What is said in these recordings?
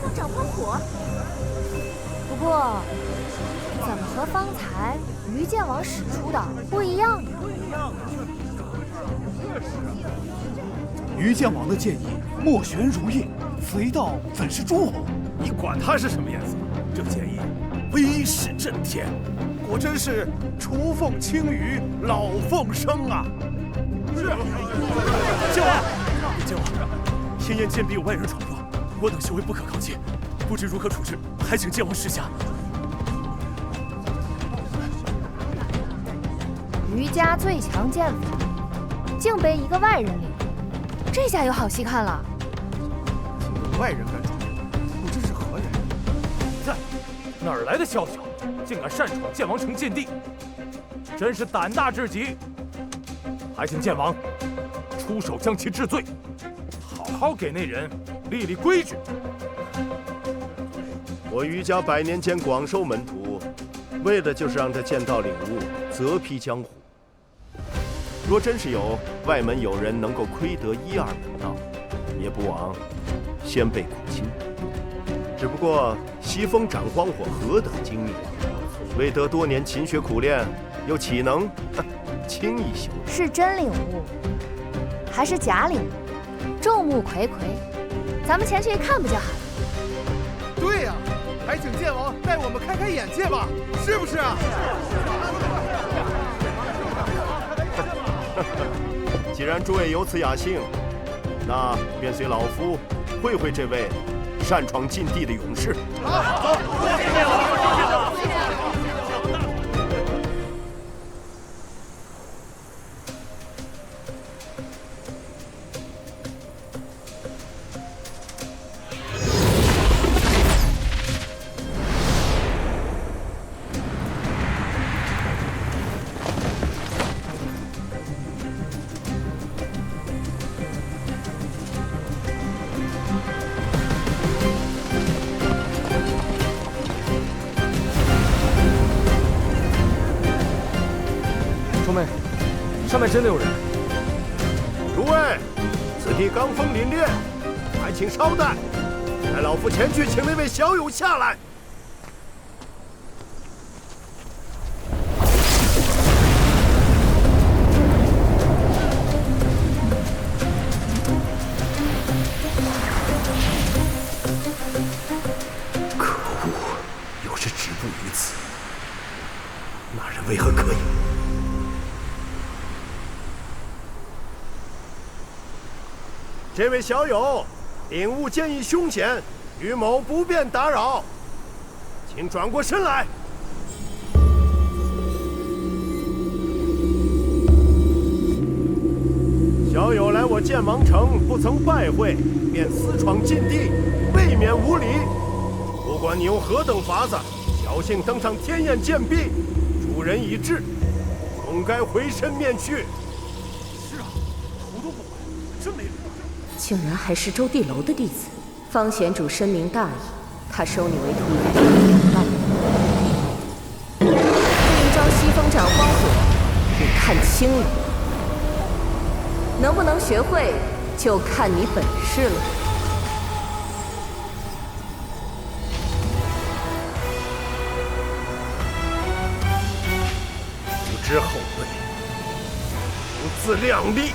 方长胖虎。不过，怎么和方才于剑王使出的不一样呢？于剑王的剑意墨玄如印，此一道怎是诸侯？你管他是什么颜色，这剑意威势震天，果真是雏凤清于老凤生啊！是，剑王，剑王，天焰剑壁有外人闯入，我等修为不可靠近，不知如何处置，还请剑王示下。于家最强剑法，竟被一个外人领，这下有好戏看了。竟有外人敢闯入，不知是何人？在哪儿来的宵小，竟敢擅闯剑王城禁地，真是胆大至极！还请剑王出手将其治罪，好好给那人立立规矩。我于家100年间广收门徒，为的就是让他剑道领悟，择披江湖。若真是有外门友人能够窥得1、2门道，也不枉先辈苦心。只不过西风斩荒火何等精密，未得多年勤学苦练，又岂能轻易修？是真领悟，还是假领悟？众目睽睽，咱们前去一看不就好了？对呀，还请剑王带我们开开眼界吧，是不是啊？既然诸位有此雅兴，那便随老夫会会这位擅闯禁地的勇士。好，走。兄妹，上面真的有人！诸位，此地罡风凛冽，还请稍待，待老夫前去请那位小友下来。可恶，又是止步于此，那人为何可以？这位小友，领悟剑意凶险，于某不便打扰，请转过身来。小友来我剑王城，不曾拜会，便私闯禁地，未免无礼。不管你用何等法子，侥幸登上天焰剑壁，主人已至，总该回身面去。是啊，头都不回，真没礼。竟然还是周地楼的弟子，方贤主深明大义，他收你为徒也是明白。这一招西风斩荒火，你看清了，能不能学会，就看你本事了。不知后辈，不自量力！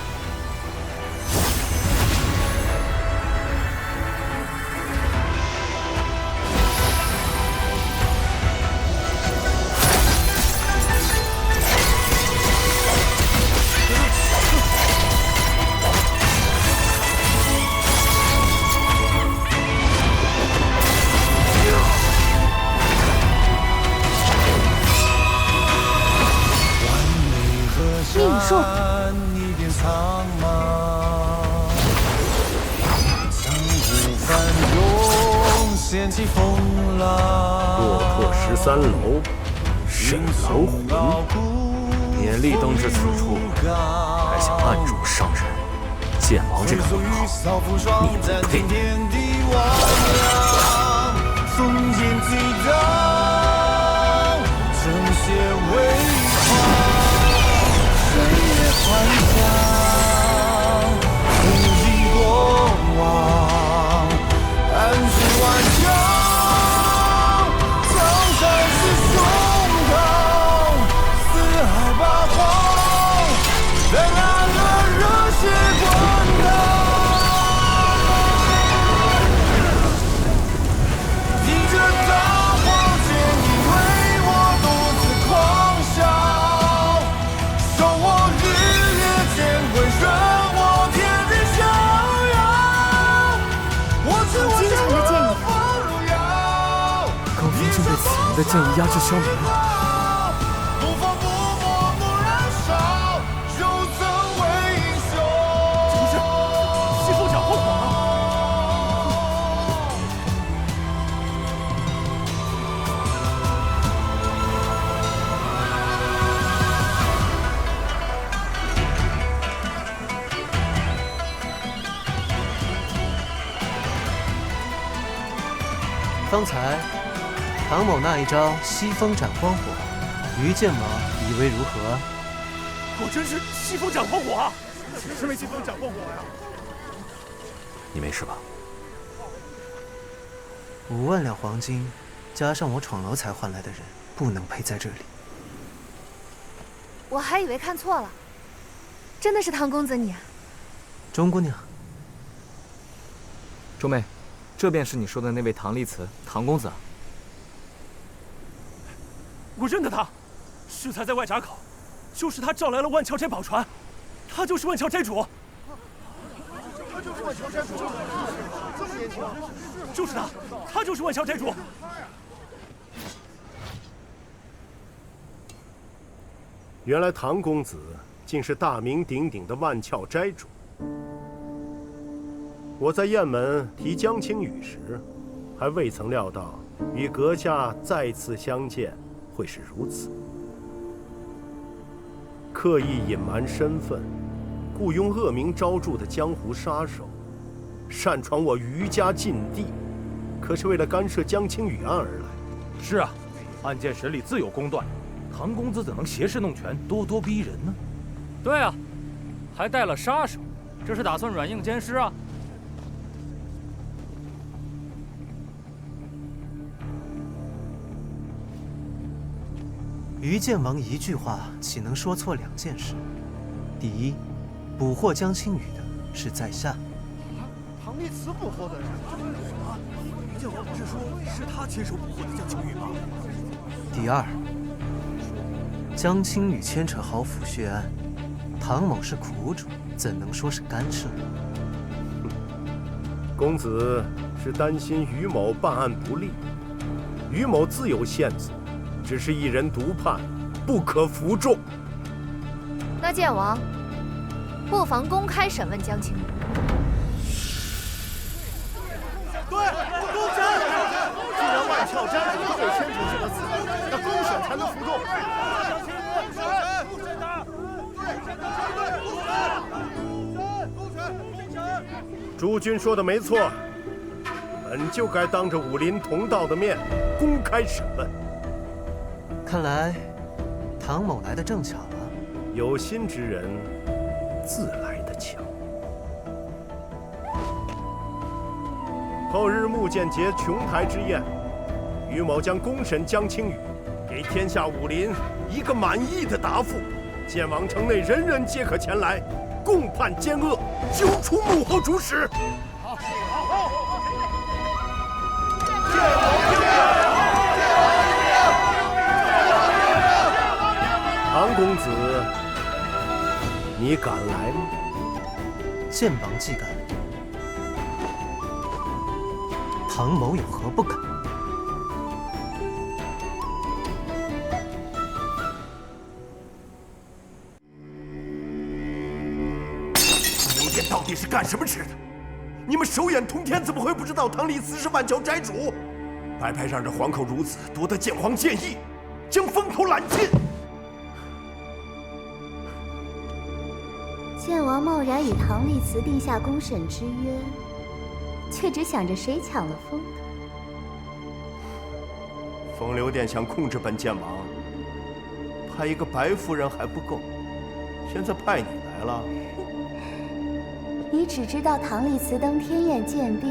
命数。落魄13楼，沈狼魂。勉力登至此处，还想暗中伤人，剑王这个名号，你不配。幻想，曾经过往，安居万千。的剑意压制消弭了。怒放不默默燃烧，又怎为英雄？这不是西风斩荒火吗？方才唐某那一招西风斩荒火，于剑王以为如何？果真是西风斩荒火啊！是没西风斩荒火呀？你没事吧5万两黄金，加上我闯楼才换来的人，不能陪在这里。我还以为看错了，真的是唐公子你啊！钟姑娘，钟妹，这便是你说的那位唐丽慈，唐公子啊。我认得他，适才在外闸口，就是他召来了万乔斋宝船，他就是万乔斋主。他就是万乔斋主，这么年轻，就是他，他就是万乔斋主。原来唐公子竟是大名鼎鼎的万翘斋主。我在雁门提江青羽时，还未曾料到与阁下再次相见会是如此。刻意隐瞒身份，雇佣恶名昭著的江湖杀手，擅闯我余家禁地，可是为了干涉江青羽案而来。是啊，案件审理自有公断，唐公子怎能挟势弄权，咄咄逼人呢？对啊，还带了杀手，这是打算软硬兼施啊！于剑王一句话岂能说错2件事？第一，捕获江青羽的是在下。唐丽慈捕获的人，于剑王不是说是他亲手捕获的江青羽吗？第二，江青羽牵扯豪府血案，唐某是苦主，怎能说是干涉？公子是担心于某办案不力，于某自有线索，只是一人独判，不可服众。那剑王，不妨公开审问江青羽。对，公审。既然万翘斋主都被牵扯进了此案，那公审才能服众。诸君说的没错，本就该当着武林同道的面公开审问。看来唐某来的正巧了。有心之人自来的巧。后日木剑节琼台之宴，于某将公审江青羽，给天下武林一个满意的答复。剑王城内人人皆可前来，共判奸恶，揪出幕后主使。唐公子，你敢来吗？剑王既敢，唐某有何不敢？牛剑到底是干什么吃的？你们手眼通天，怎么会不知道唐丽慈是万乔斋主？白白让这皇口孺子夺得剑皇剑意，将风头揽尽。剑王贸然与唐丽慈定下公审之约，却只想着谁抢了风头。风流殿想控制本剑王，派一个白夫人还不够，现在派你来了。你只知道唐丽慈登天宴贱婢，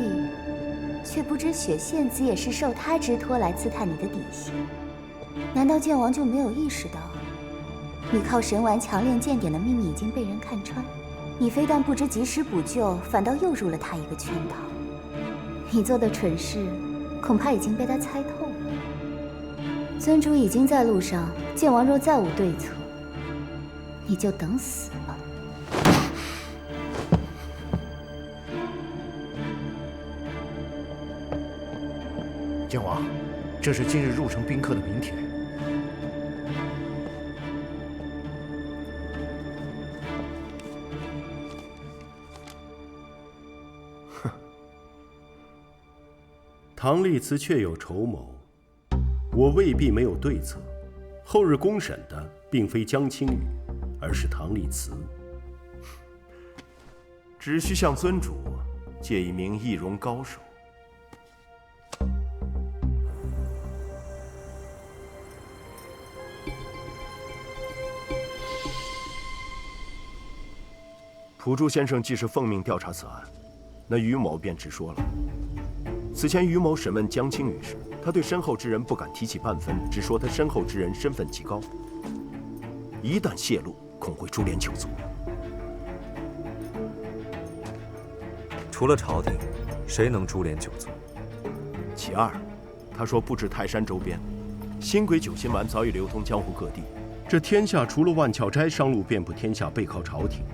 却不知雪线子也是受他之托来刺探你的底细。难道剑王就没有意识到，你靠神丸强炼剑典的秘密已经被人看穿？你非但不知及时补救，反倒又入了他一个圈套。你做的蠢事，恐怕已经被他猜透了。尊主已经在路上，剑王若再无对策，你就等死吧。剑王，这是今日入城宾客的名帖。哼，唐立慈确有筹谋，我未必没有对策。后日公审的并非江青雨，而是唐立慈。只需向尊主借一名易容高手。朴柱先生既是奉命调查此案，那于某便直说了。此前于某审问江青雨时，他对身后之人不敢提起半分，只说他身后之人身份极高，一旦泄露，恐会株连九族。除了朝廷，谁能株连九族？其二，他说布置泰山周边，新规酒心丸早已流通江湖各地。这天下除了万翘斋商路遍布天下，背靠朝廷，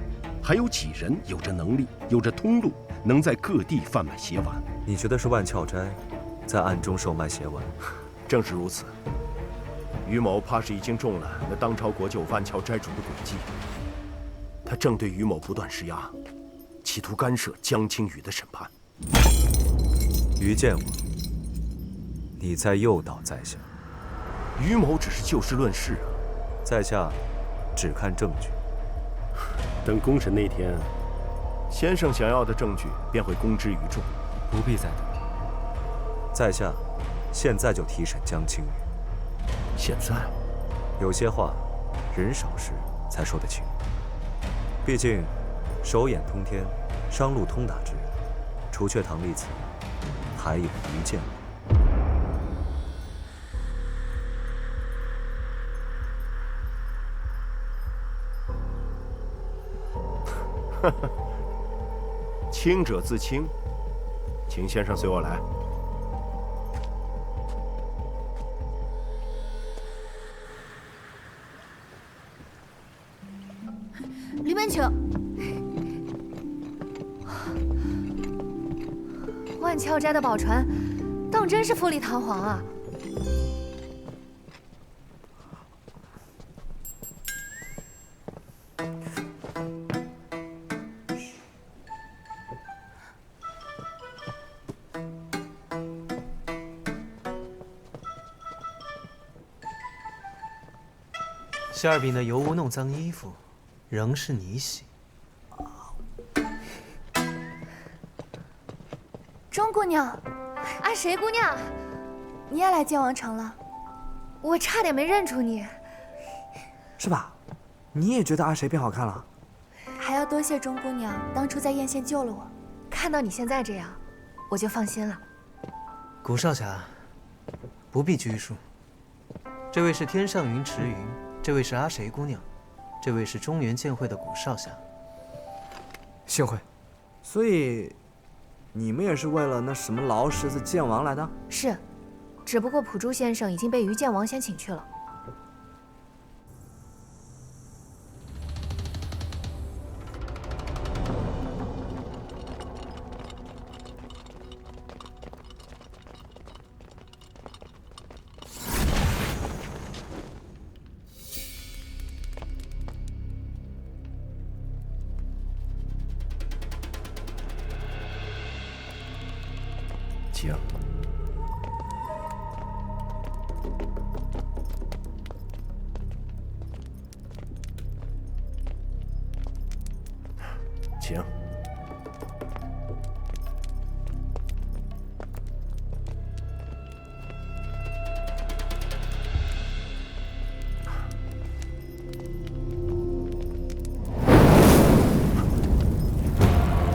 还有几人有着能力、有着通路，能在各地贩卖邪丸？你觉得是万翘斋在暗中售卖邪丸？正是如此。于某怕是已经中了那当朝国舅万翘斋主的诡计，他正对于某不断施压，企图干涉江青雨的审判。于剑王，你在诱导在下。于某只是就事论事啊，在下只看证据。等公审那天，先生想要的证据便会公之于众。不必再等，在下现在就提审江青雨。现在？有些话，人少时才说得清。毕竟，手眼通天、商路通达之人，除却唐立慈，还有于剑王。清者自清，请先生随我来。里面请。万翘斋的宝船，当真是富丽堂皇啊！馅儿饼的油污弄脏衣服，仍是你洗。钟姑娘，啊，谁姑娘？你也来剑王城了？我差点没认出你。是吧？你也觉得阿谁变好看了？还要多谢钟姑娘当初在艳县救了我。看到你现在这样，我就放心了。古少侠，不必拘束。这位是天上云池云。这位是阿谁姑娘，这位是中原剑会的古少侠。幸会。所以，你们也是为了那什么劳什子剑王来的？是，只不过朴柱先生已经被于剑王先请去了。请。请。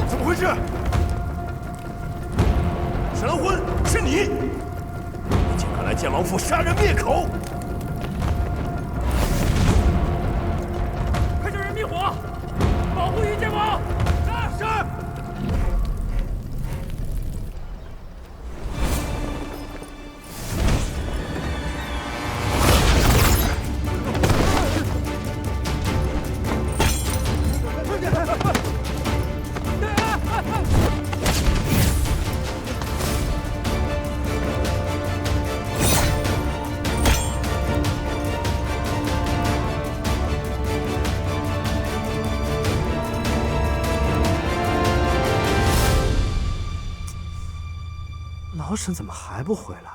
怎么回事？神昏，是你！你竟敢来剑王府杀人灭口！快叫人灭火，保护于剑王！是。老沈怎么还不回来？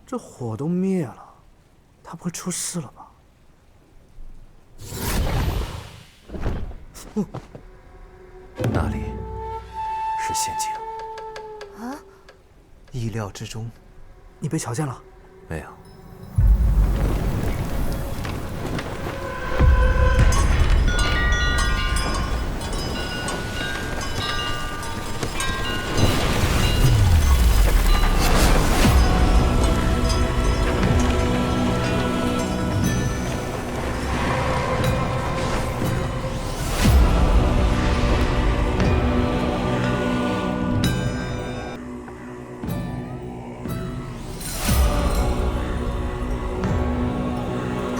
这火都灭了，他不会出事了吧？那里是陷阱。啊！意料之中。你被瞧见了？没有。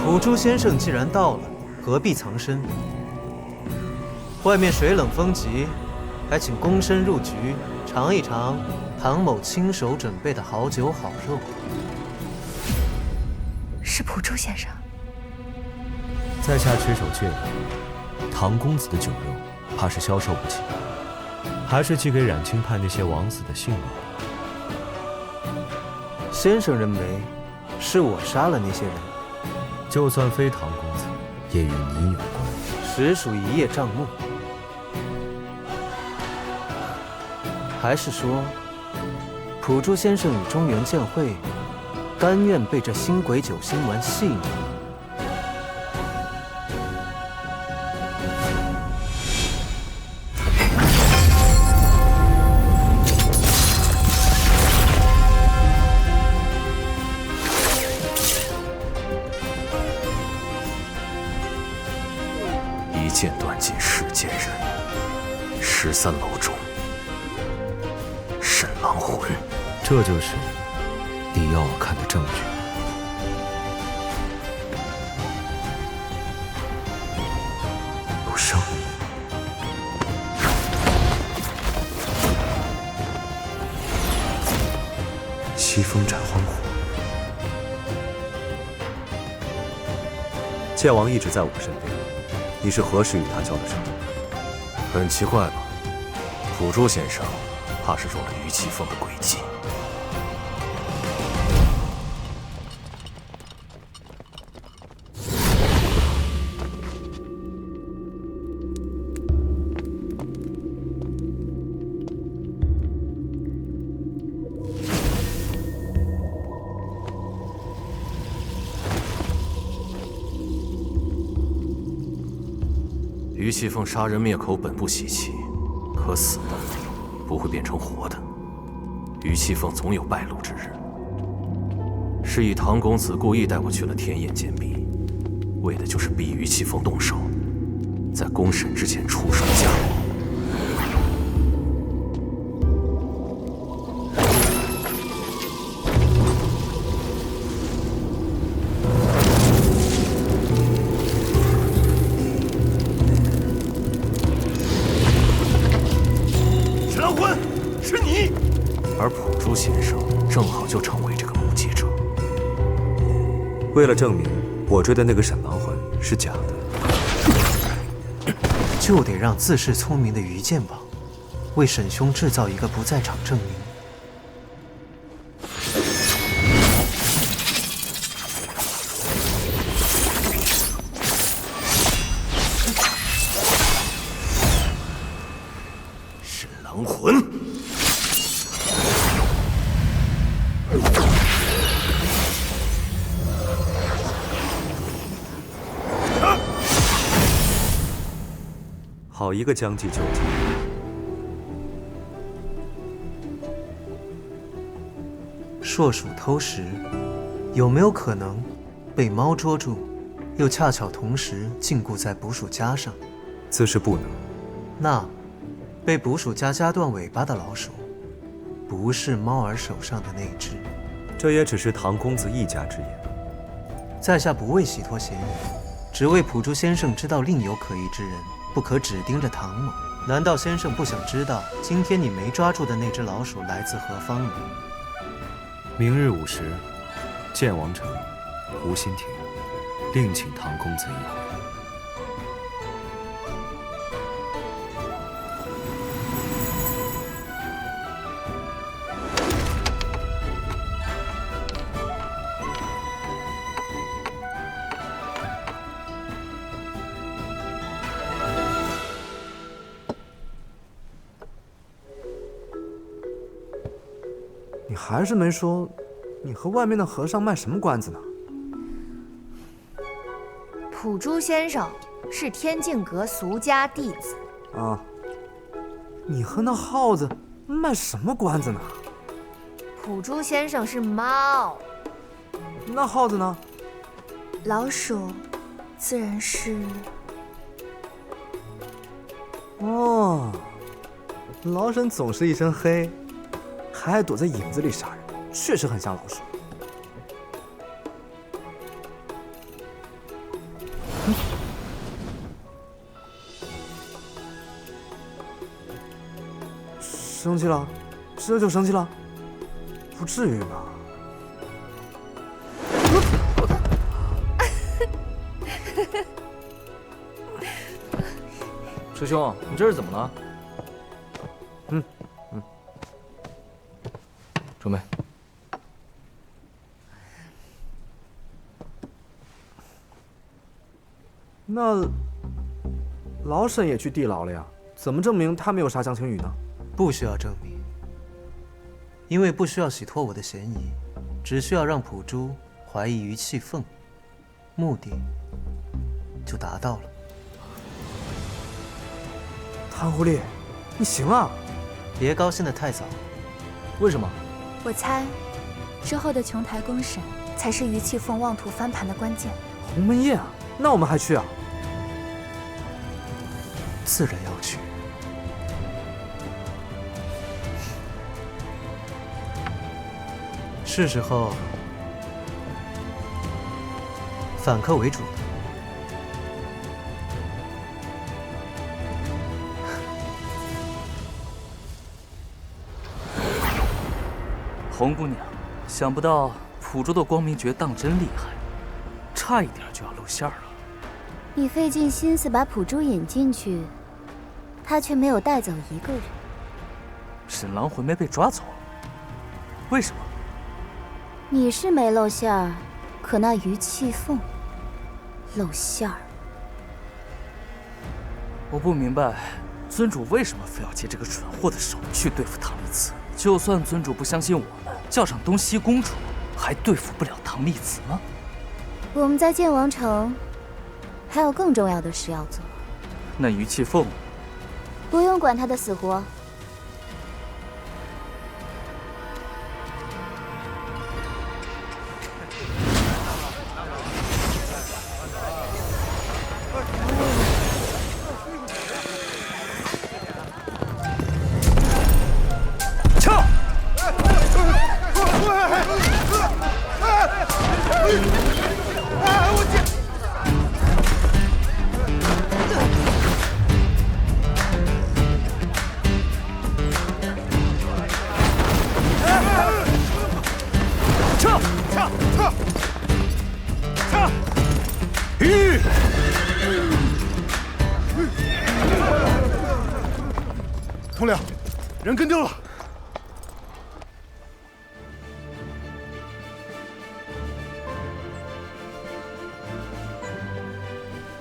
普珠先生既然到了，何必藏身？外面水冷风急，还请躬身入局，尝一尝唐某亲手准备的好酒好肉。是普珠先生。在下只手借礼，唐公子的酒肉怕是销售不起，还是寄给冉青派那些枉死的信了。先生认为是我杀了那些人？就算非唐公子，也与你有关。实属一叶障目。还是说，普珠先生与中原剑会，甘愿被这新鬼酒新丸戏弄？一剑断尽世间人，13楼中沈狼魂，这就是你要我看的证据。有声，西风斩荒火。剑王一直在我身边。你是何时与他交的手？很奇怪吧？普珠先生怕是中了于其凤的诡计。于其凤杀人灭口本不稀奇，可死的不会变成活的。于其凤总有败露之日，是以唐公子故意带我去了天焰剑壁，为的就是逼于其凤动手，在公审之前出手架我。而普珠先生正好就成为这个目击者。为了证明我追的那个沈狼魂是假的，就得让自恃聪明的于剑王为沈兄制造一个不在场证明。沈狼魂。好一个将计就计！硕鼠偷食，有没有可能被猫捉住，又恰巧同时禁锢在捕鼠夹上？自是不能。那被捕鼠夹夹断尾巴的老鼠，不是猫儿手上的那只。这也只是唐公子一家之言。在下不为洗脱嫌疑，只为普珠先生知道另有可疑之人，不可只盯着唐某。难道先生不想知道今天你没抓住的那只老鼠来自何方吗？明日午时，剑王城湖心亭，另请唐公子一回。你还是没说，你和外面的和尚卖什么关子呢？普珠先生是天净阁俗家弟子。啊，你和那耗子卖什么关子呢？普珠先生是猫。那耗子呢？老鼠，自然是。哦，老沈总是一身黑，还爱躲在影子里杀人，确实很像老鼠。生气了？这就生气了？不至于吧？师兄，你这是怎么了？准备。那老沈也去地牢了呀？怎么证明他没有杀江青雨呢？不需要证明，因为不需要洗脱我的嫌疑，只需要让普珠怀疑于气凤，目的就达到了。谭狐狸，你行啊！别高兴得太早。为什么？我猜，之后的琼台公审才是于气凤妄图翻盘的关键。鸿门宴啊，那我们还去啊？自然要去。是时候反客为主了。红姑娘，想不到普珠的光明诀当真厉害，差一点就要露馅了。你费尽心思把普珠引进去，他却没有带走一个人。沈狼魂没被抓走，为什么？你是没露馅儿，可那于气凤露馅儿。我不明白，尊主为什么非要借这个蠢货的手去对付唐丽慈？就算尊主不相信我们，叫上东西公主，还对付不了唐丽慈吗？我们在剑王城还有更重要的事要做。那于气凤，不用管他的死活。统领，人跟丢了。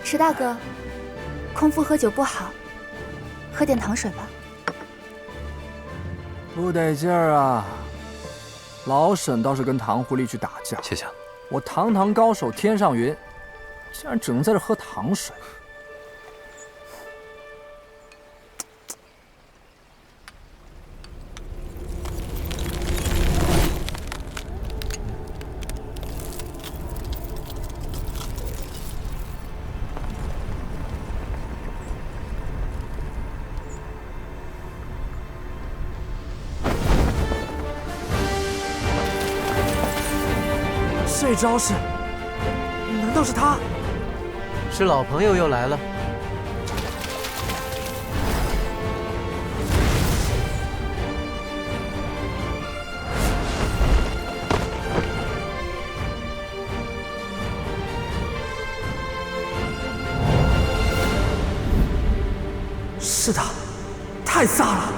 石大哥，空腹喝酒不好，喝点糖水吧。不得劲儿啊！老沈倒是跟唐狐狸去打架，谢谢。我堂堂高手天上云，竟然只能在这喝糖水。这招式，难道是他？是老朋友又来了。是他，太飒了！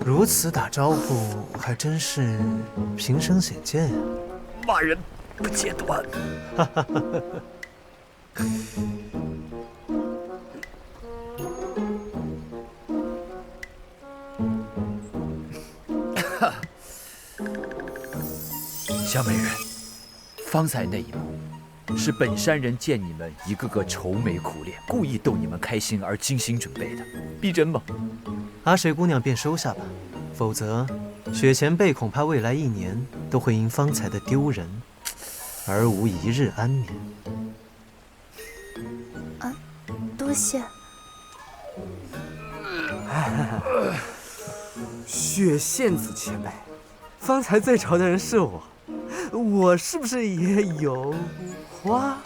如此打招呼，还真是平生显见呀！骂人不揭短。哈哈哈哈。小美人，方才那一幕，是本山人见你们一个个愁眉苦脸，故意逗你们开心而精心准备的，逼真吗？阿水姑娘便收下吧，否则雪前辈恐怕未来1年都会因方才的丢人而无一日安眠。啊，多谢。雪仙子前辈，方才最愁的人是我，我是不是也有花？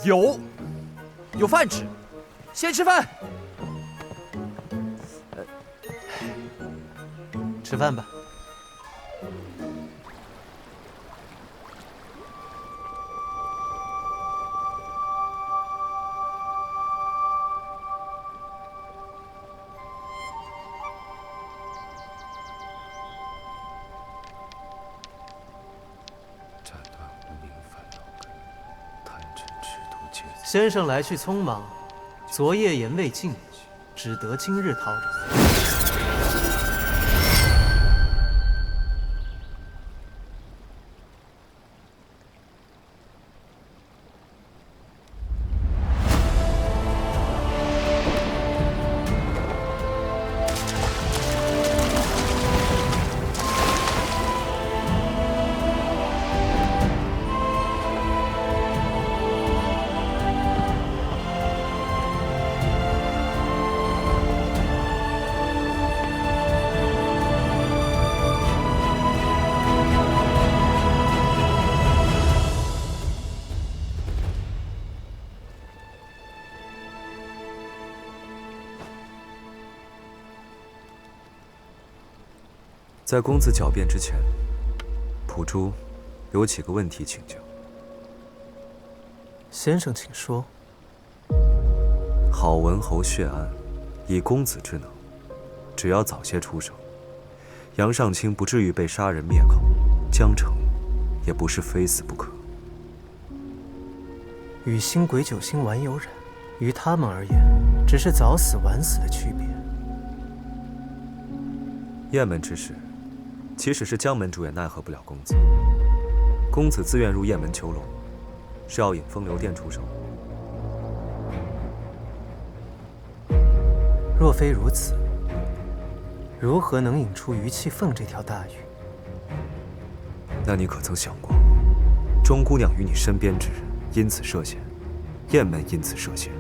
有饭吃，先吃饭。吃饭吧。先生来去匆忙，昨夜言未尽，只得今日讨扰。在公子狡辩之前，普珠有几个问题请教。先生请说。郝文侯血案，以公子之能，只要早些出手，杨尚卿不至于被杀人灭口，江城也不是非死不可。与星鬼九星丸有染，于他们而言，只是早死晚死的区别。雁门之事，即使是江门主也奈何不了公子。公子自愿入雁门囚笼，是要引风流殿出手。若非如此，如何能引出于气凤这条大鱼？那你可曾想过，钟姑娘与你身边之人因此涉险，雁门因此涉险，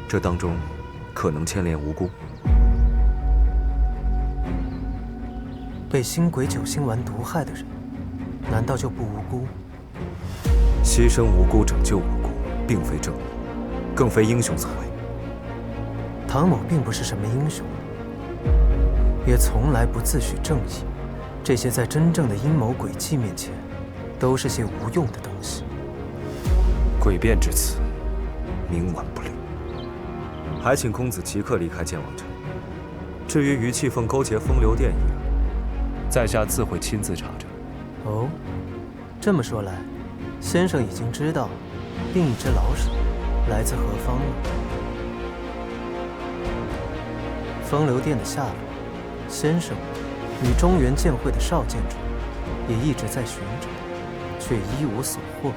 这当中可能牵连无辜？被星鬼九星丸毒害的人，难道就不无辜？牺牲无辜，拯救无辜，并非正义，更非英雄所为。唐某并不是什么英雄，也从来不自诩正义。这些在真正的阴谋诡计面前，都是些无用的东西。诡辩至此，冥顽不灵。还请公子即刻离开剑王城。至于于气凤勾结风流殿一案，在下自会亲自查证。哦，这么说来，先生已经知道另一只老鼠来自何方了。风流殿的下落，先生与中原剑会的少剑主也一直在寻找，却一无所获，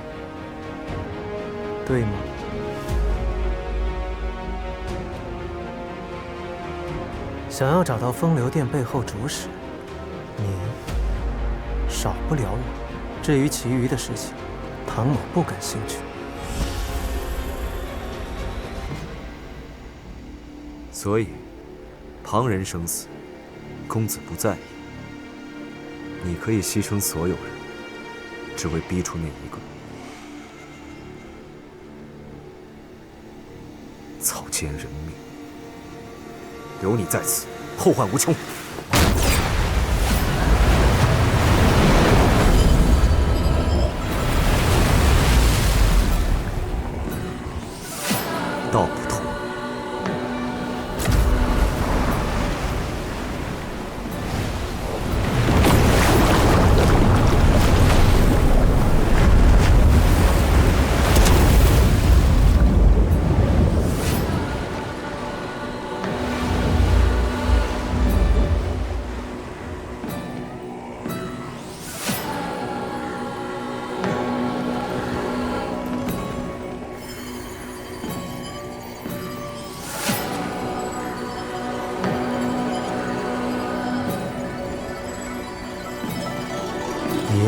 对吗？想要找到风流殿背后主使，你少不了我。至于其余的事情，唐某不感兴趣。所以，旁人生死，公子不在意。你可以牺牲所有人，只为逼出那一个。草菅人命，留你在此，后患无穷。道不同。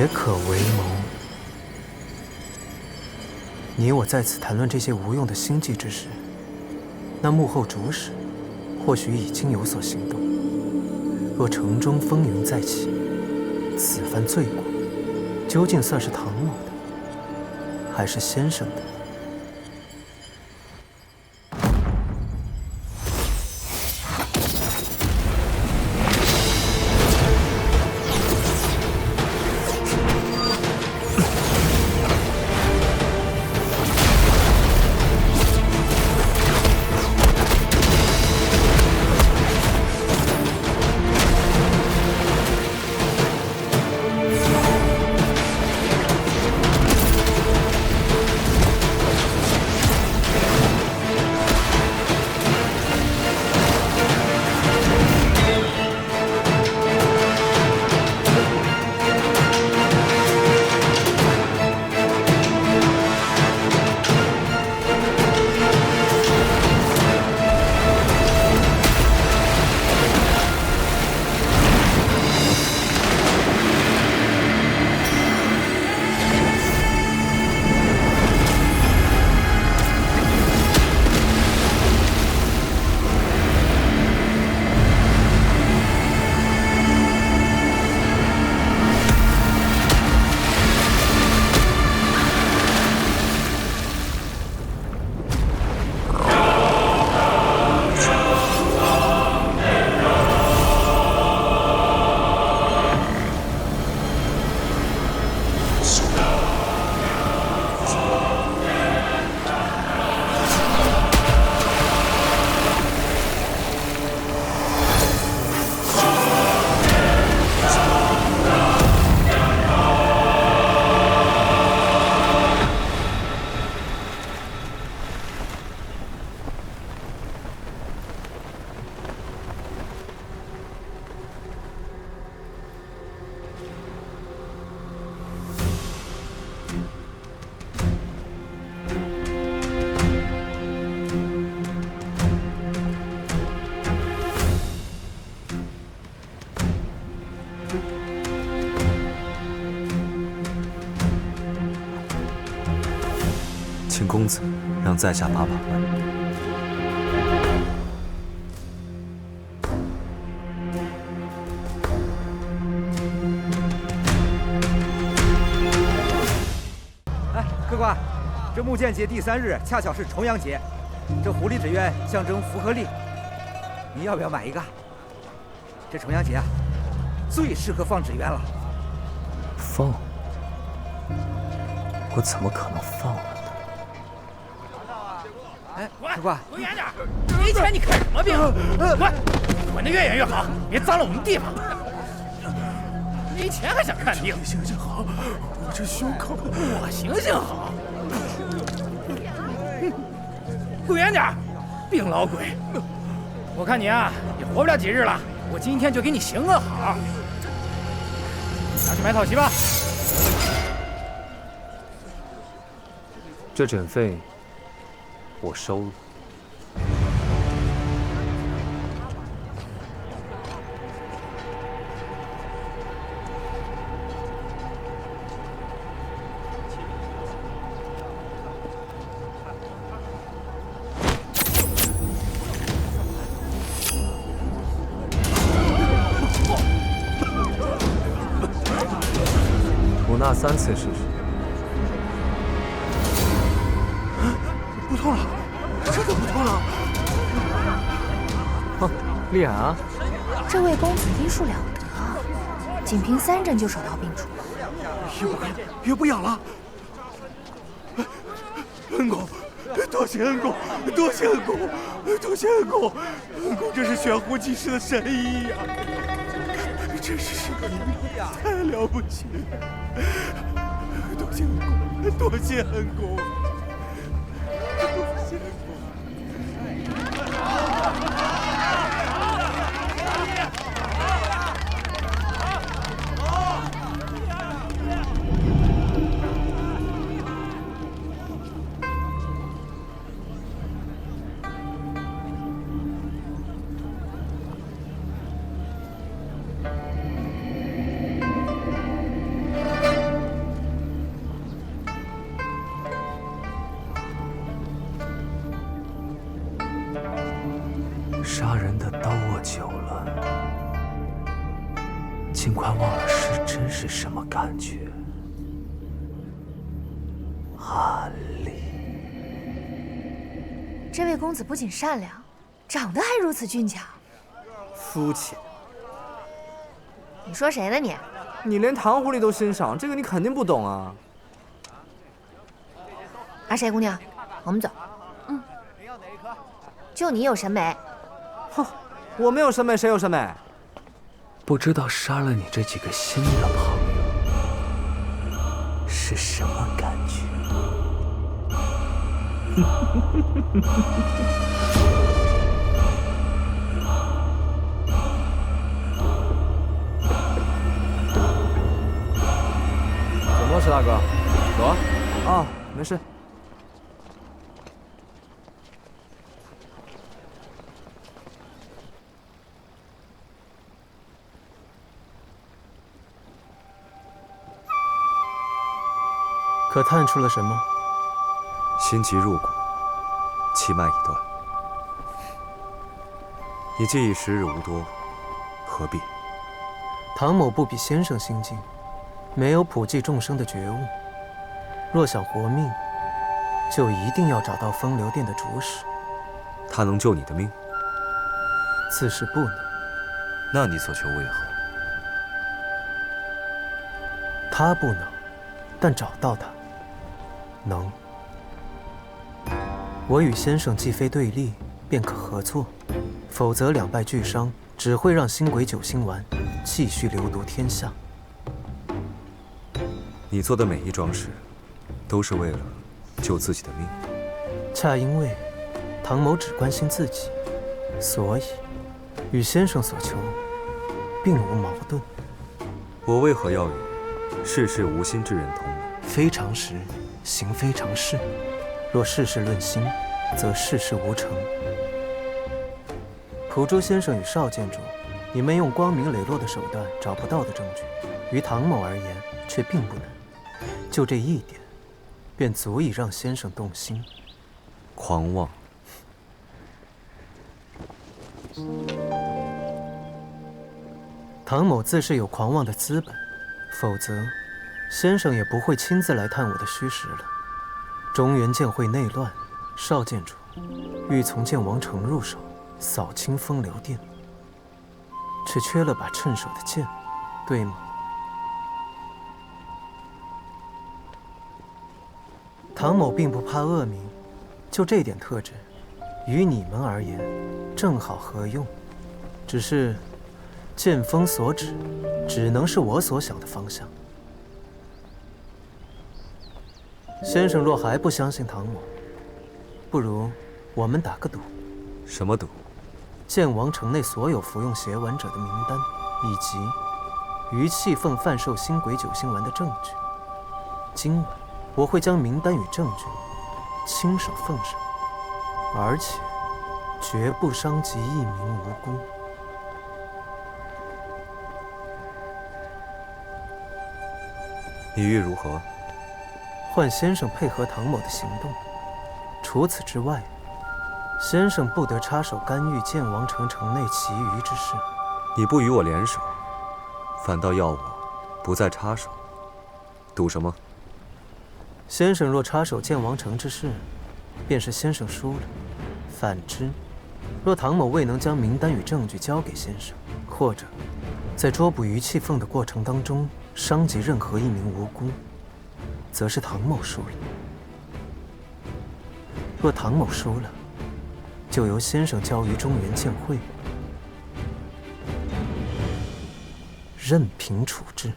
也可为谋。你我在此谈论这些无用的心计之时，那幕后主使或许已经有所行动。若城中风云再起，此番罪过究竟算是唐某的，还是先生的？请公子让在下把把关。哎，客官，这木剑节第3日恰巧是重阳节，这狐狸纸鸢象征福和利，你要不要买一个？这重阳节啊，最适合放纸鸢了。放？我怎么可能放呢？哎，客官，滚远点！没钱你看什么病？滚！滚得越远越好，别脏了我们地方。没钱还想看病？行行好，我这胸口……我行行好。滚远点！病老鬼！我看你啊，也活不了几日了。我今天就给你行个好，拿去买草席吧。这诊费我收了。吐纳3次试试。不痛了，真的不痛了。哼，厉害啊！这位公子医术了得啊，仅凭3针就手到病除。也不干，也不痒了。恩公，多谢恩公，多谢恩公，多谢恩公，恩公真是悬壶济世的神医呀！真是神医，太了不起了！多谢恩公，多谢恩公。杀人的刀握久了，尽快忘了失真是什么感觉。阿丽，这位公子不仅善良，长得还如此俊俏。肤浅。你说谁呢你？你连糖狐狸都欣赏，这个你肯定不懂啊。阿谁姑娘，我们走。就你有审美。哼，我没有审美，谁有审美？不知道杀了你这几个新的朋友是什么感觉？怎么了，石大哥？走啊！啊，没事。可探出了什么？心急入骨，气脉已断。你既已时日无多，何必？唐某不比先生心境，没有普济众生的觉悟。若想活命，就一定要找到风流殿的主使。他能救你的命？自是不能。那你所求为何？他不能，但找到他，能。我与先生既非对立，便可合作，否则两败俱伤，只会让星鬼九星丸继续流毒天下。你做的每一桩事，都是为了救自己的命。恰因为唐某只关心自己，所以与先生所求并无矛盾。我为何要与世事无心之人同谋？非常时，行非常事。若事事论心，则事事无成。蒲州先生与邵建筑，你们用光明磊落的手段找不到的证据，于唐某而言却并不难。就这一点，便足以让先生动心。狂妄！唐某自是有狂妄的资本，否则先生也不会亲自来探我的虚实了。中原剑会内乱，邵建筑欲从剑王城入手，扫清风流殿，却缺了把趁手的剑，对吗？唐某并不怕恶名，就这点特质，于你们而言，正好合用。只是剑锋所指，只能是我所想的方向。先生若还不相信唐某，不如我们打个赌。什么赌？剑王城内所有服用邪丸者的名单，以及于气凤贩售星鬼九星丸的证据。今晚我会将名单与证据亲手奉上，而且绝不伤及一名无辜。你欲如何？换先生配合唐某的行动。除此之外，先生不得插手干预剑王城城内其余之事。你不与我联手，反倒要我不再插手，赌什么？先生若插手剑王城之事，便是先生输了；反之，若唐某未能将名单与证据交给先生，或者在捉捕于气凤的过程当中伤及任何一名无辜，则是唐某输了。若唐某输了，就由先生交于中原剑会，任凭处置。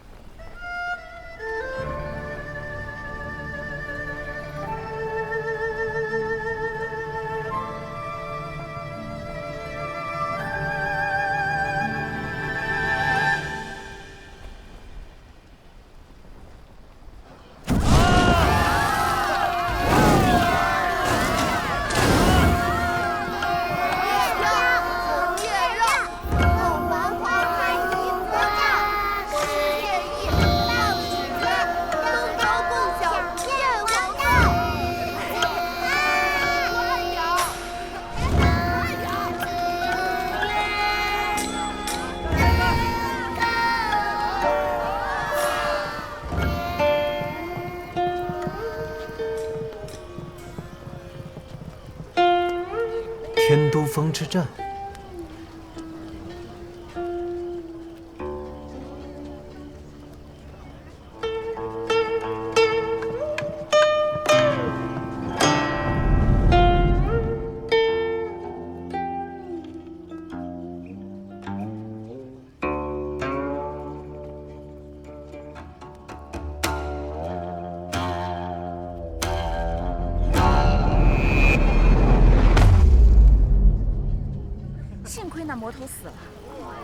世界方之战。幸亏那魔头死了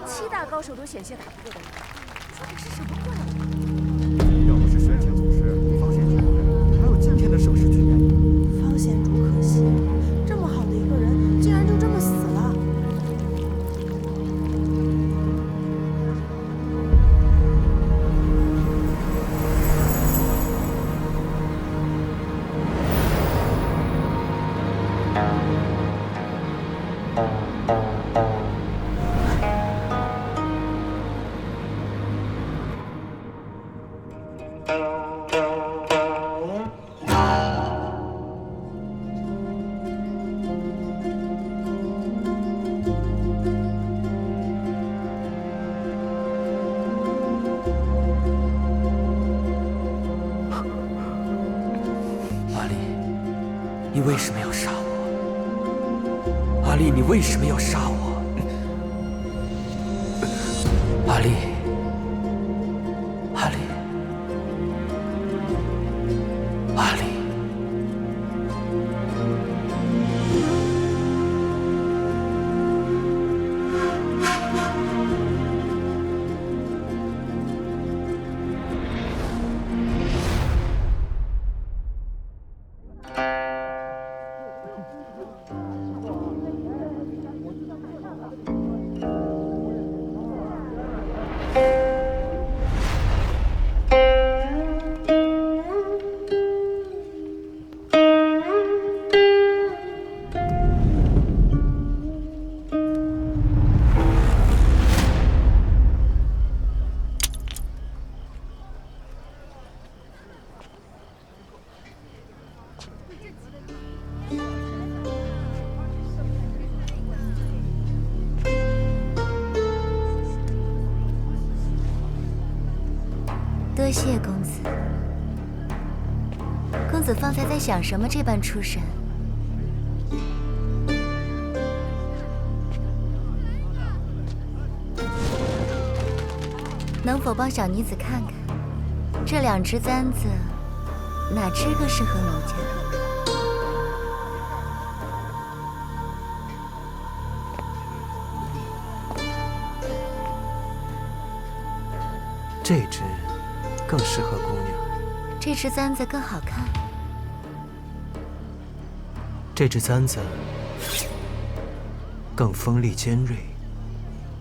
，7大高手都险些打不过的人，说这是什么怪物？要不是玄清祖师、方显主，还有今天的盛世剧院。方显主可惜，这么好的一个人，竟然就这么死了。你为什么要杀我？阿丽，你为什么要杀我？阿丽，阿丽，阿丽。多谢公子。公子方才在想什么？这般出神。能否帮小女子看看，这2只簪子，哪只更适合奴家？这只更适合姑娘。这只簪子更好看。这只簪子更锋利尖锐，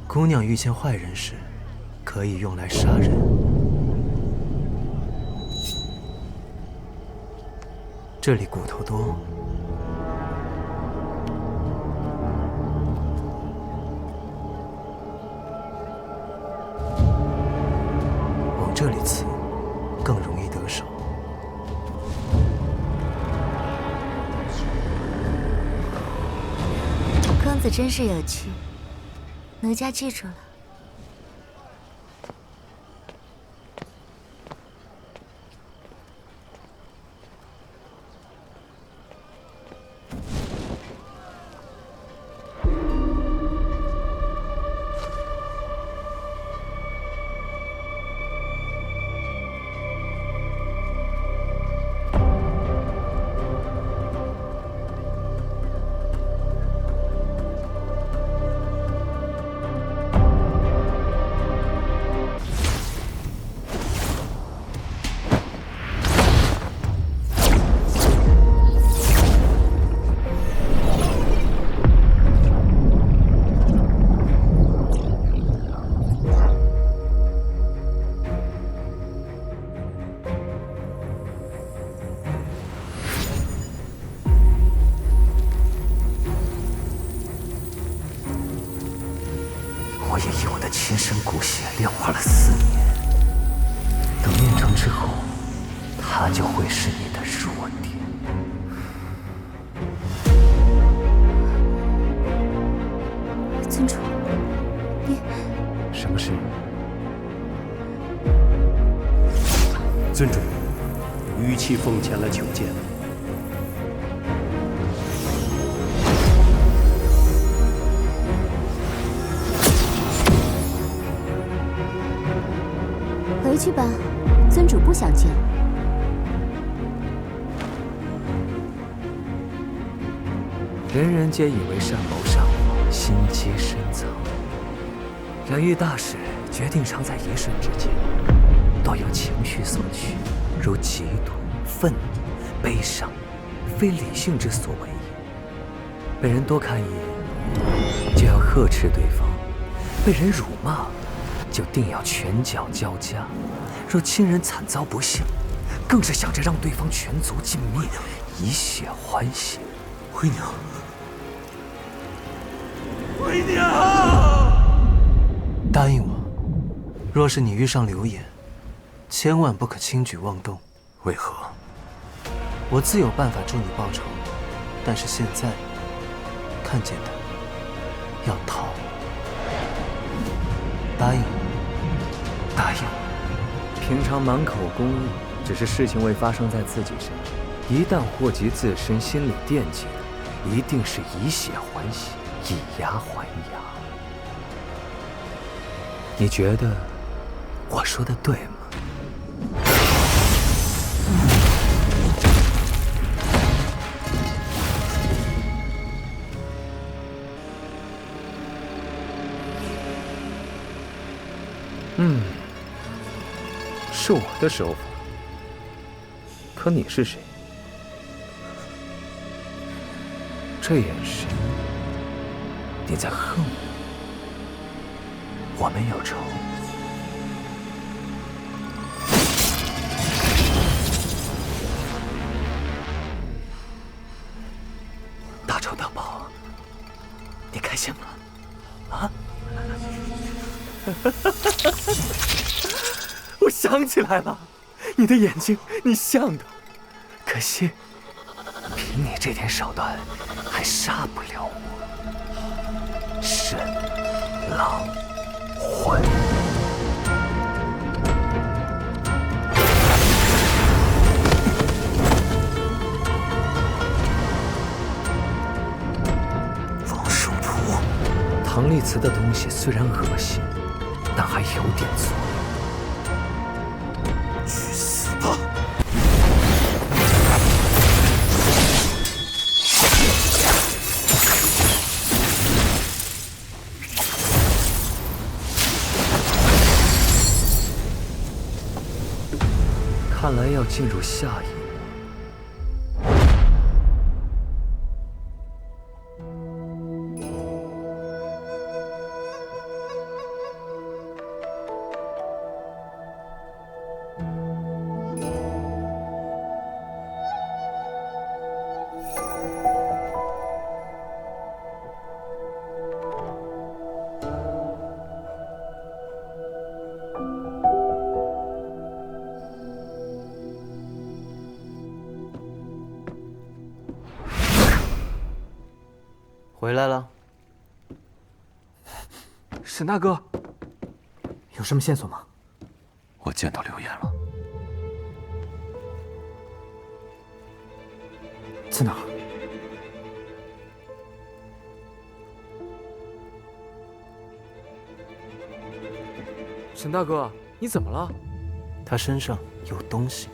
姑娘遇见坏人时，可以用来杀人。这里骨头多，往这里刺更容易得手。公子真是有趣，奴家记住了。我也以我的亲生骨血炼化了4年，等炼成之后，它就会是你的弱点。尊主，你什么事？尊主，于气凤前来求见。回去吧，尊主不想见我。人人皆以为善谋善火，心皆深藏。人遇大事，决定常在一瞬之间，多由情绪所驱，如嫉妒、愤怒、悲伤，非理性之所为也。被人多看一眼，就要呵斥对方；被人辱骂，就定要拳脚交加。若亲人惨遭不幸，更是想着让对方全族尽灭，以血还血。回娘，回娘，答应我，若是你遇上流言，千万不可轻举妄动。为何？我自有办法助你报仇，但是现在看见的要逃。答应我，答应我。平常满口公义，只是事情未发生在自己身上，一旦祸及自身，心里惦记的一定是以血还血，以牙还牙。你觉得我说的对吗？是我的手法。可你是谁？这眼神，你在恨我？我们有仇。大仇得报，你开心吗？啊？我想起来了，你的眼睛，你像的。可惜，凭你这点手段，还杀不了我。神狼魂。王殊途，唐丽慈的东西虽然恶心，但还有点作用。去死吧！看来要进入下一幕。回来了，沈大哥，有什么线索吗？我见到流言了。在哪儿？沈大哥，你怎么了？他身上有东西。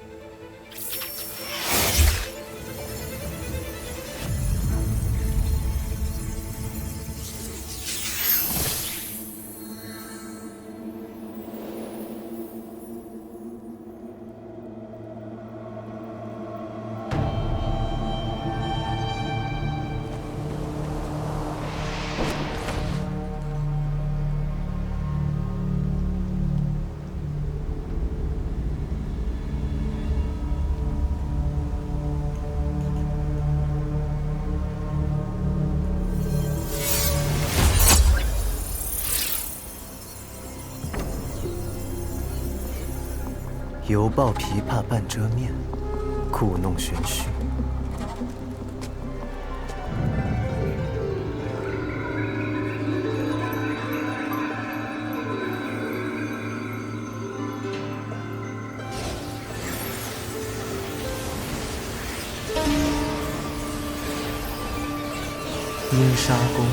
犹抱琵琶半遮面，故弄玄虚。沙宫。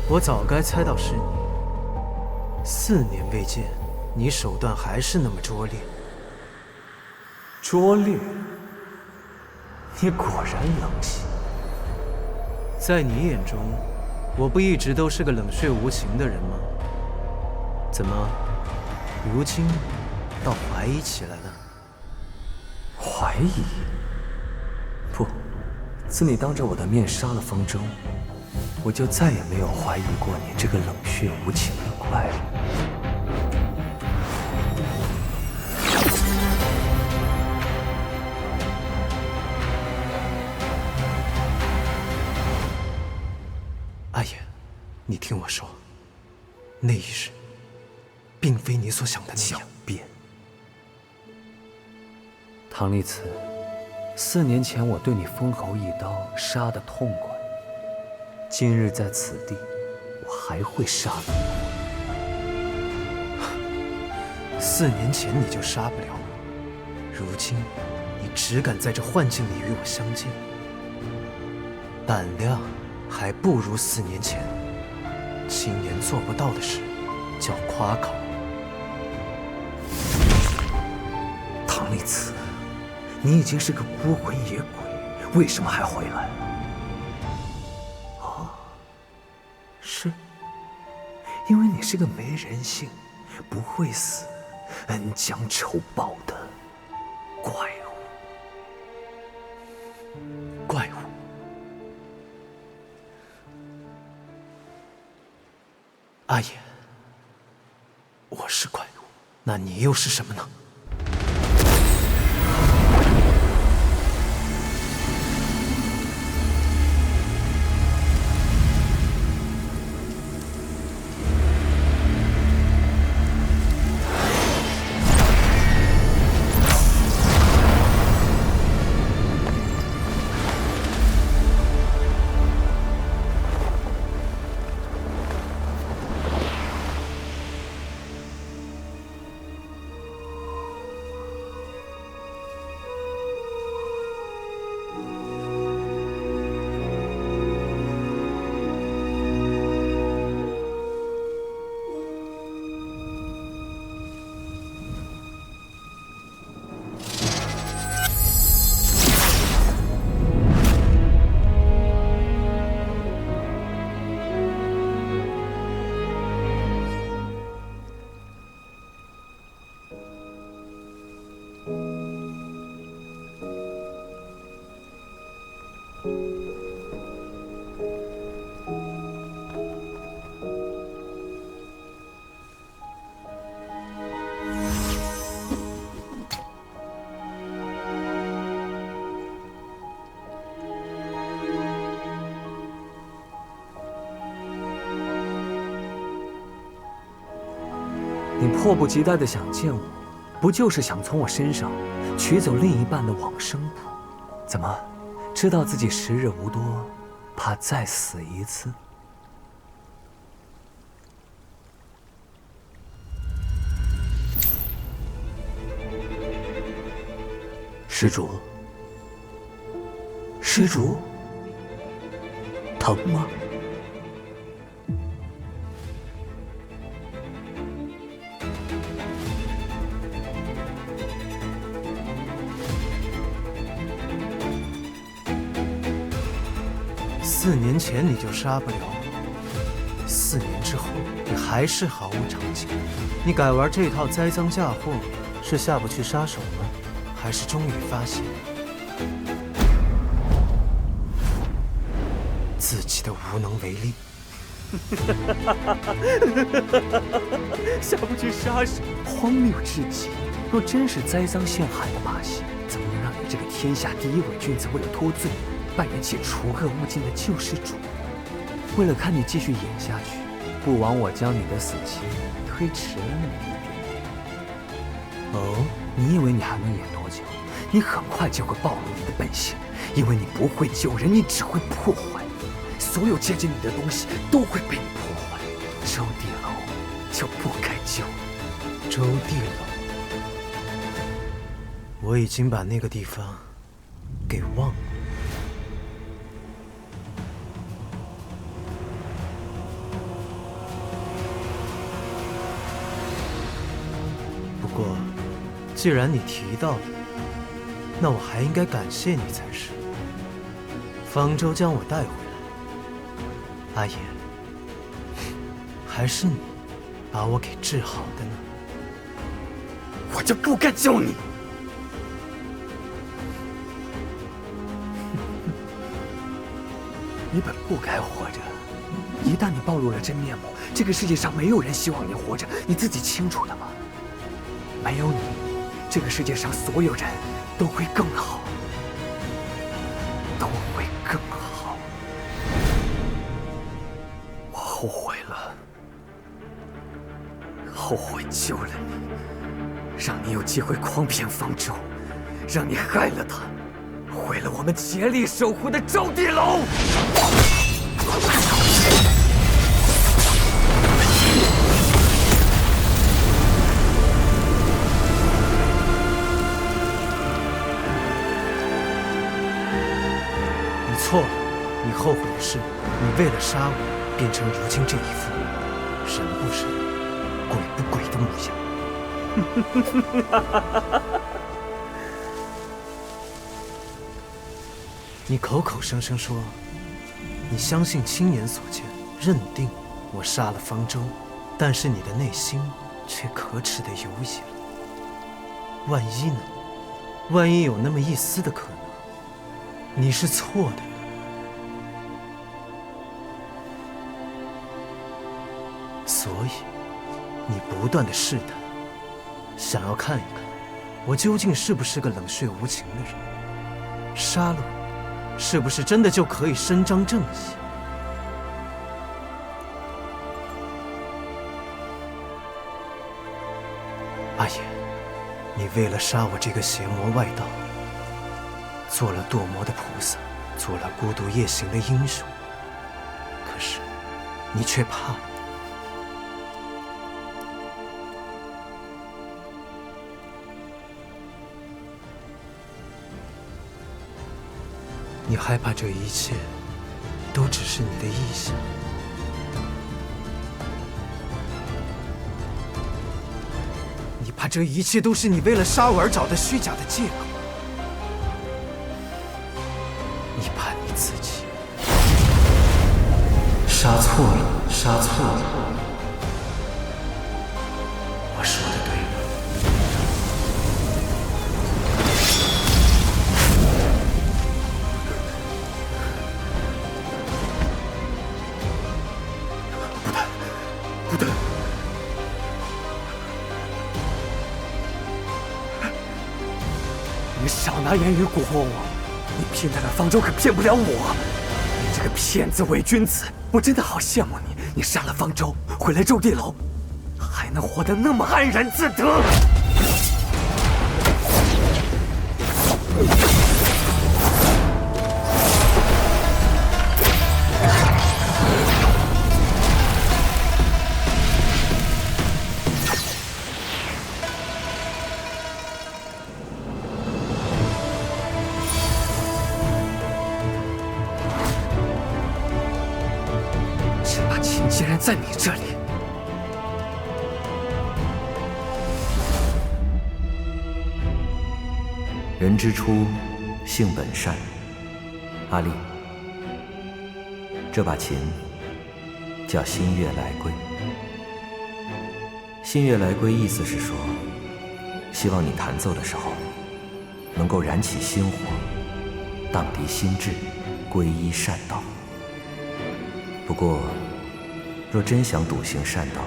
我早该猜到是你。4年未见，你手段还是那么拙劣。拙劣？你果然冷血。在你眼中，我不一直都是个冷血无情的人吗？怎么，如今倒怀疑起来了？怀疑？不，自你当着我的面杀了方舟，我就再也没有怀疑过你这个冷血无情的怪物。阿言，你听我说，那一日，并非你所想的那样。狡辩！唐丽慈，4年前我对你封喉一刀，杀得痛快。今日在此地，我还会杀你。4年前你就杀不了我，如今你只敢在这幻境里与我相见，胆量还不如4年前。青年做不到的事，叫夸口。唐丽慈，你已经是个孤魂野鬼，为什么还回来？是，因为你是个没人性、不会死、恩将仇报的怪物。怪物？阿言，我是怪物，那你又是什么呢？你迫不及待地想见我，不就是想从我身上取走另一半的往生谱？怎么，知道自己时日无多，怕再死一次？施主，施主，疼吗？4年前你就杀不了我，4年之后你还是毫无长进。你改玩这套栽赃嫁祸，是下不去杀手吗？还是终于发现自己的无能为力？下不去杀手，荒谬至极。若真是栽赃陷害的把戏，怎么能让你这个天下第一伪君子为了脱罪，扮演起除恶务尽的救世主？为了看你继续演下去，不枉我将你的死期推迟了那么一点。哦，你以为你还能演多久？你很快就会暴露你的本性，因为你不会救人，你只会破坏。所有接近你的东西都会被你破坏。周地楼就不该救你。周地楼，我已经把那个地方给忘了。不过，既然你提到了，那我还应该感谢你才是。方舟将我带回来，阿言，还是你把我给治好的呢？我就不该救你！你本不该活着。一旦你暴露了真面目，这个世界上没有人希望你活着，你自己清楚的吗？没有你，这个世界上所有人都会更好，都会更好。我后悔了，后悔救了你，让你有机会诓骗方舟，让你害了他，毁了我们竭力守护的周地楼。错了，你后悔的是，你为了杀我，变成如今这一副人不人、鬼不鬼的模样。你口口声声说，你相信亲眼所见，认定我杀了方舟，但是你的内心却可耻的犹疑了。万一呢？万一有那么一丝的可能，你是错的。所以，你不断的试探，想要看一看，我究竟是不是个冷血无情的人？杀了我，是不是真的就可以伸张正义？阿言，你为了杀我这个邪魔外道，做了堕魔的菩萨，做了孤独夜行的英雄，可是，你却怕。你害怕这一切都只是你的臆想，你怕这一切都是你为了杀我而找的虚假的借口，你怕你自己杀错了，杀错了。我说的对吗？不得！你少拿言语蛊惑我！你骗得了方舟，可骗不了我！你这个骗子伪君子！我真的好羡慕你！你杀了方舟，毁了周地楼，还能活得那么安然自得！在你这里。人之初，性本善。阿丽，这把琴叫新月来归。新月来归意思是说，希望你弹奏的时候，能够燃起心火，荡涤心志，皈依善道。不过，若真想笃行善道，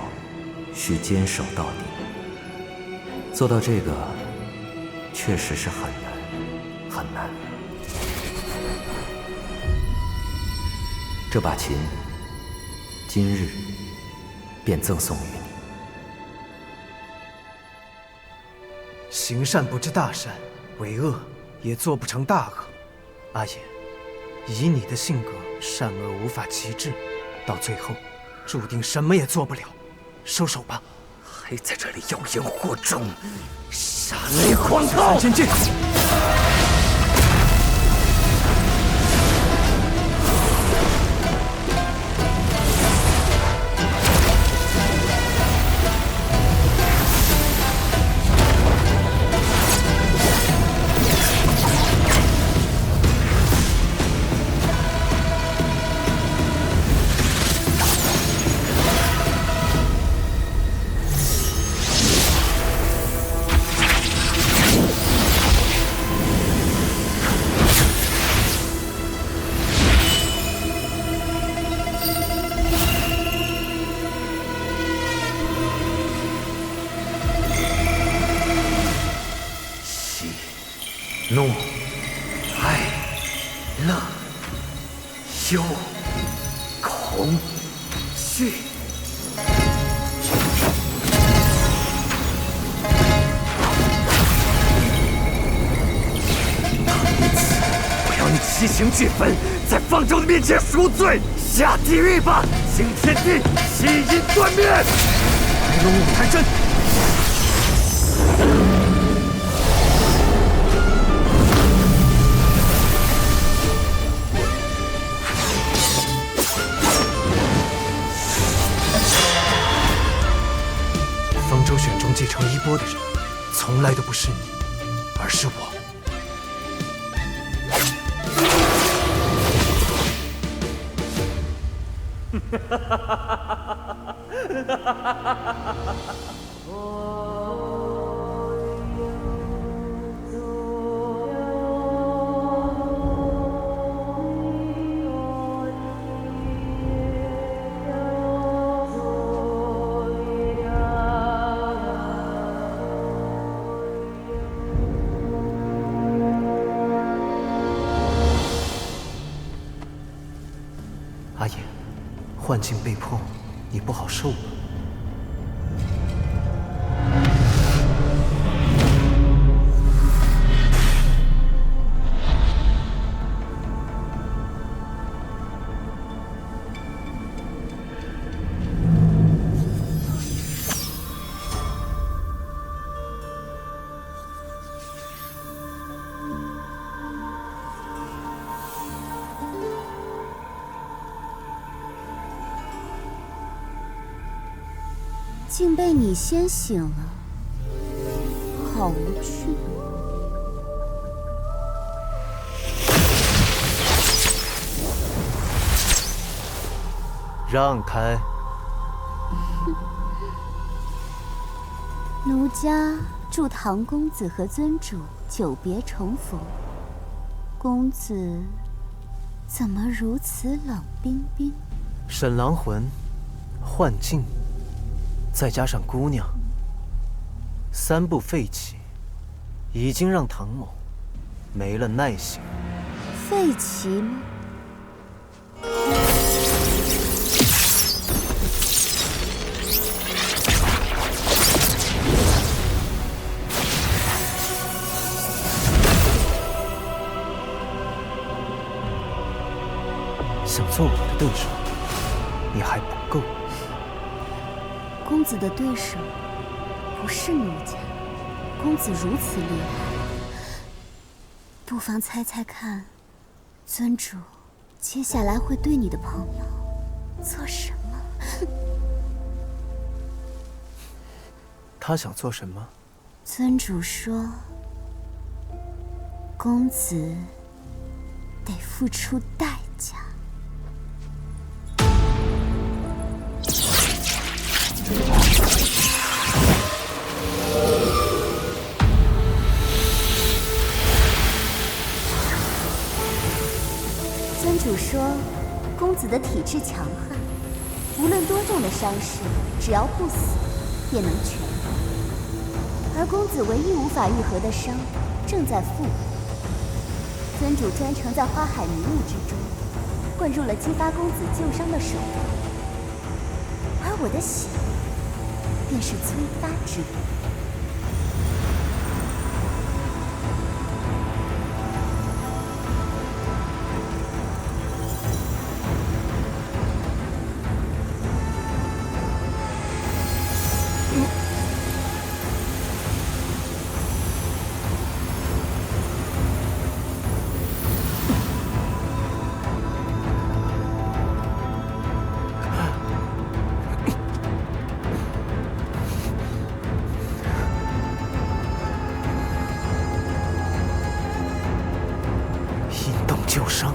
需坚守到底。做到这个，确实是很难，很难。这把琴，今日便赠送于你。行善不知大善，为恶也做不成大恶。阿言，以你的性格，善恶无法极致，到最后，注定什么也做不了。收手吧。还在这里妖言惑众，杀雷狂暴！前进！怒、哀、乐、忧、恐、惧。我要你七情俱焚，在方舟的面前赎罪，下地狱吧！惊天地，气阴断面。白龙五台针。方舟选中继承衣钵的人，从来都不是你，而是我。阿言，幻境被破，你不好受吧？竟被你先醒了，好无趣。让开！奴家祝唐公子和尊主久别重逢。公子怎么如此冷冰冰？沈狼魂，幻境。再加上姑娘，三步废起，已经让唐某没了耐性。废起吗？想做我的对手，你还不够。公子的对手不是奴家，公子如此厉害，不妨猜猜看，尊主接下来会对你的朋友做什么？他想做什么？尊主说，公子得付出代价。尊主说，公子的体质强悍，无论多重的伤势，只要不死，便能痊愈。而公子唯一无法愈合的伤，正在复活。尊主专程在花海迷雾之中，灌入了激发公子救伤的手段，而我的血，便是催发之物。引动旧伤。